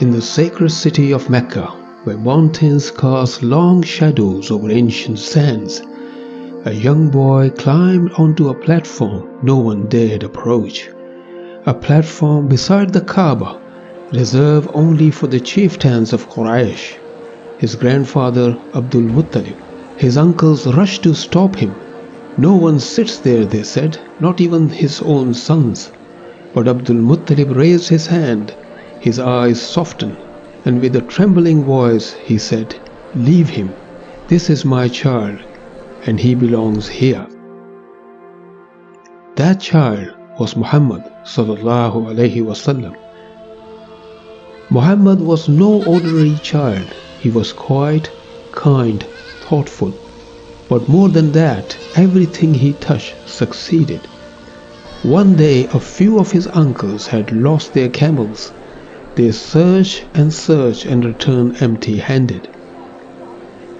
In the sacred city of Mecca, where mountains cast long shadows over ancient sands, a young boy climbed onto a platform no one dared approach. A platform beside the Kaaba, reserved only for the chieftains of Quraysh. His grandfather Abdul Muttalib, his uncles rushed to stop him. No one sits there, they said, not even his own sons. But Abdul Muttalib raised his hand, his eyes softened, and with a trembling voice he said, "Leave him. This is my child, and he belongs here." That child was Muhammad sallallahu alaihi wasallam. Muhammad was no ordinary child. He was quiet, kind, thoughtful. But more than that, everything he touched succeeded. One day, a few of his uncles had lost their camels. They searched and returned empty-handed.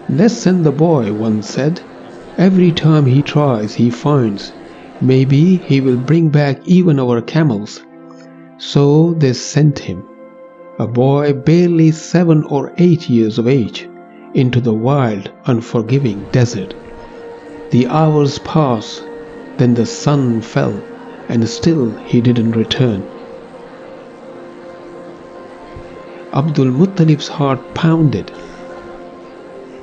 "Let's send the boy," one said. "Every time he tries, he finds. Maybe he will bring back even our camels." So they sent him, a boy barely 7 or 8 years of age, into the wild, unforgiving desert. The hours passed, then the sun fell, and still he didn't return. Abdul Muttalib's heart pounded.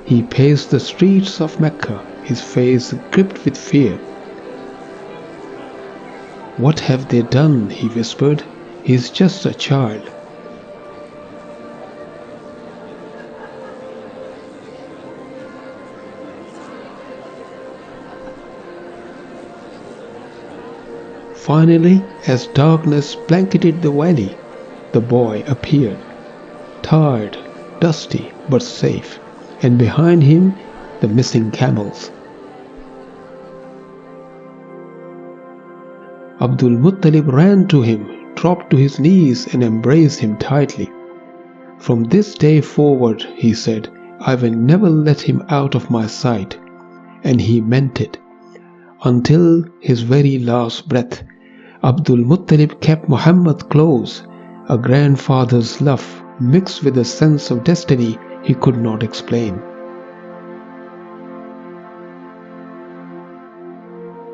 He paced the streets of Mecca, his face gripped with fear. "What have they done?" he whispered. "He's just a child." Finally, as darkness blanketed the valley, the boy appeared. Tired, dusty, but safe, and behind him the missing camels. Abdul Muttalib ran to him, dropped to his knees and embraced him tightly. "From this day forward," he said, "I will never let him out of my sight." And he meant it. Until his very last breath, Abdul Muttalib kept Muhammad close, a grandfather's love mixed with a sense of destiny he could not explain.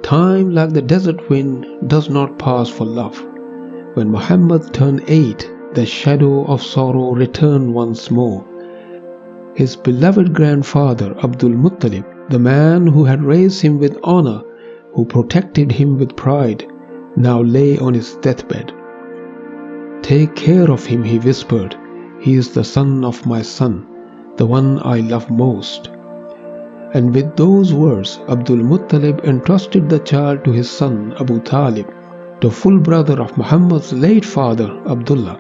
Time, like the desert wind, does not pass for love. When Muhammad turned 8, the shadow of sorrow returned once more. His beloved grandfather Abdul Muttalib, the man who had raised him with honor, who protected him with pride, now lay on his deathbed. "Take care of him," he whispered. "He is the son of my son, the one I love most." And with those words, Abdul Muttalib entrusted the child to his son Abu Talib, the full brother of Muhammad's late father Abdullah.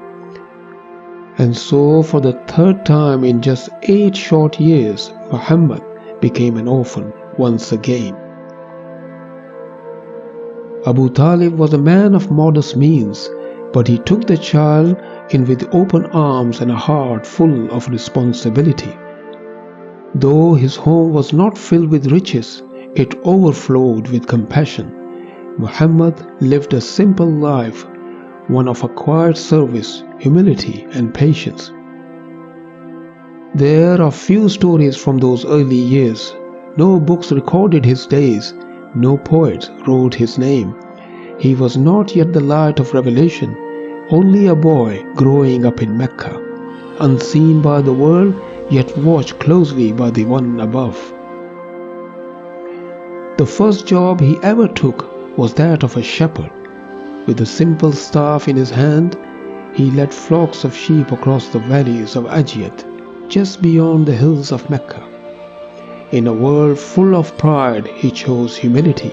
And so, for the 3rd time in just 8 short years, Muhammad became an orphan once again. Abu Talib was a man of modest means, but he took the child in with open arms and a heart full of responsibility. Though his home was not filled with riches, it overflowed with compassion. Muhammad lived a simple life, one of a quiet service, humility, and patience. There are few stories from those early years. No books recorded his days. No poets wrote his name. He was not yet the light of revelation, only a boy growing up in Mecca, unseen by the world, yet watched closely by the one above. The first job he ever took was that of a shepherd. With a simple staff in his hand, he led flocks of sheep across the valleys of Ajiyat, just beyond the hills of Mecca. In a world full of pride, he chose humility.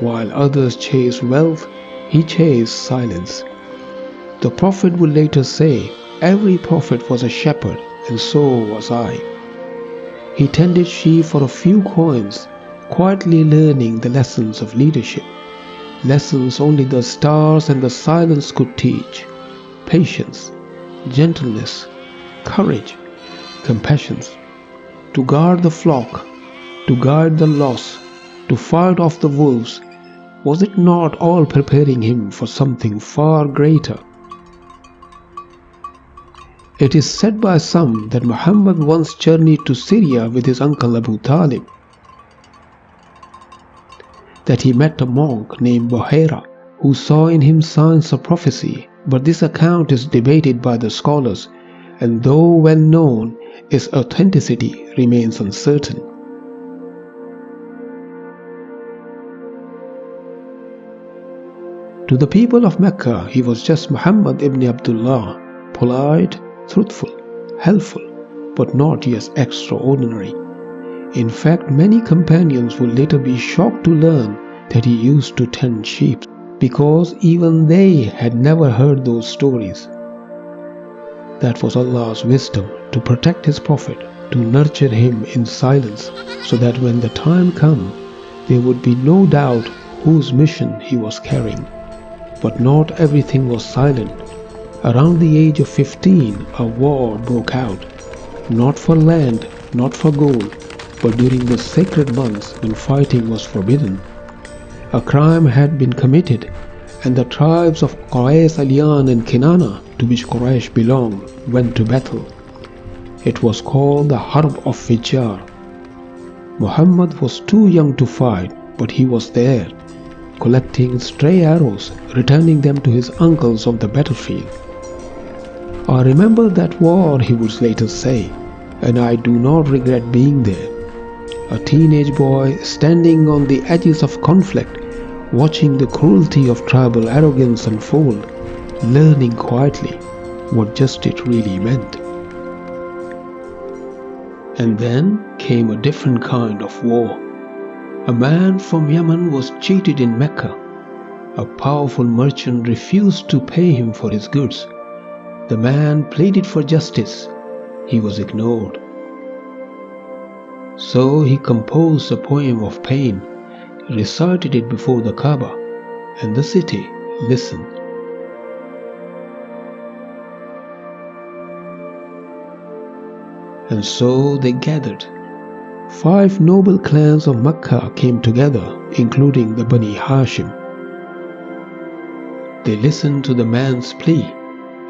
While others chased wealth, he chased silence. The Prophet would later say, "Every prophet was a shepherd, and so was I." He tended sheep for a few coins, quietly learning the lessons of leadership, lessons only the stars and the silence could teach: patience, gentleness, courage, compassion. To guard the flock, to guide the lost, to fight off the wolves, was it not all preparing him for something far greater? It is said by some that Muhammad once journeyed to Syria with his uncle Abu Talib, that he met a monk named Buhaira who saw in him signs of prophecy, but this account is debated by the scholars, and though well known, its authenticity remains uncertain. To the people of Mecca, he was just Muhammad ibn Abdullah, polite, truthful, helpful, but not yet extraordinary. In fact, many companions would later be shocked to learn that he used to tend sheep, because even they had never heard those stories. That was Allah's wisdom to protect His Prophet, to nurture him in silence, so that when the time came, there would be no doubt whose mission he was carrying. But not everything was silent. Around the age of 15, a war broke out, not for land, not for gold, but during the sacred months when fighting was forbidden. A crime had been committed, and the tribes of Quraysh, Aliyan and Kinana, to which Quraysh belonged, went to battle. It was called the Harb of Fijjar. Muhammad was too young to fight, but he was there, collecting stray arrows, returning them to his uncles on the battlefield. "I remember that war," he would later say, "and I do not regret being there." A teenage boy standing on the edges of conflict, watching the cruelty of tribal arrogance unfold, learning quietly what justice really meant. And then came a different kind of war. A man from Yemen was cheated in Mecca. A powerful merchant refused to pay him for his goods. The man pleaded for justice. He was ignored. So he composed a poem of pain, recited it before the Kaaba, and the city listened. And so they gathered. 5 noble clans of Makkah came together, including the Bani Hashim. They listened to the man's plea,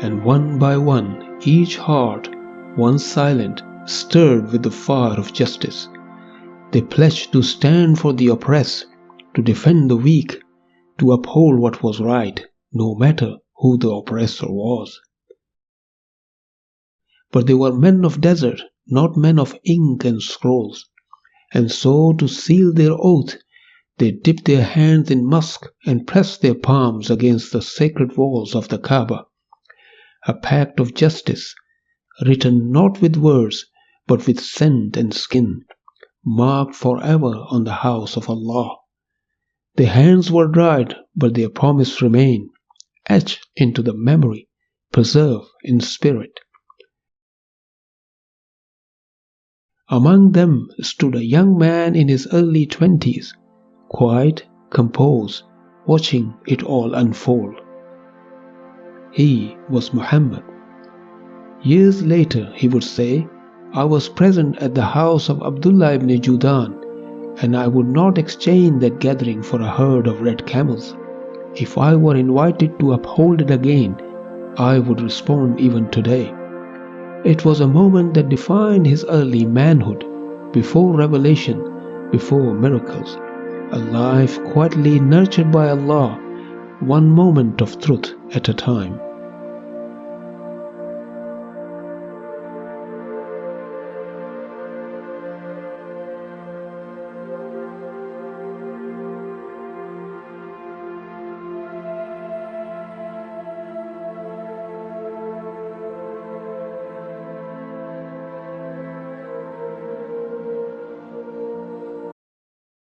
and one by one, each heart, once silent, stirred with the fire of justice. They pledged to stand for the oppressed, to defend the weak, to uphold what was right, no matter who the oppressor was. But they were men of desert, not men of ink and scrolls. And so, to seal their oath, they dipped their hands in musk and pressed their palms against the sacred walls of the Kaaba. A pact of justice, written not with words, but with scent and skin, marked forever on the house of Allah. Their hands were dried, but their promise remained, etched into the memory, preserved in spirit. Among them stood a young man in his early 20s, quiet, composed, watching it all unfold. He was Muhammad. Years later he would say, "I was present at the house of Abdullah ibn Judan, and I would not exchange that gathering for a herd of red camels. If I were invited to uphold it again, I would respond even today." It was a moment that defined his early manhood, before revelation, before miracles. A life quietly nurtured by Allah, one moment of truth at a time.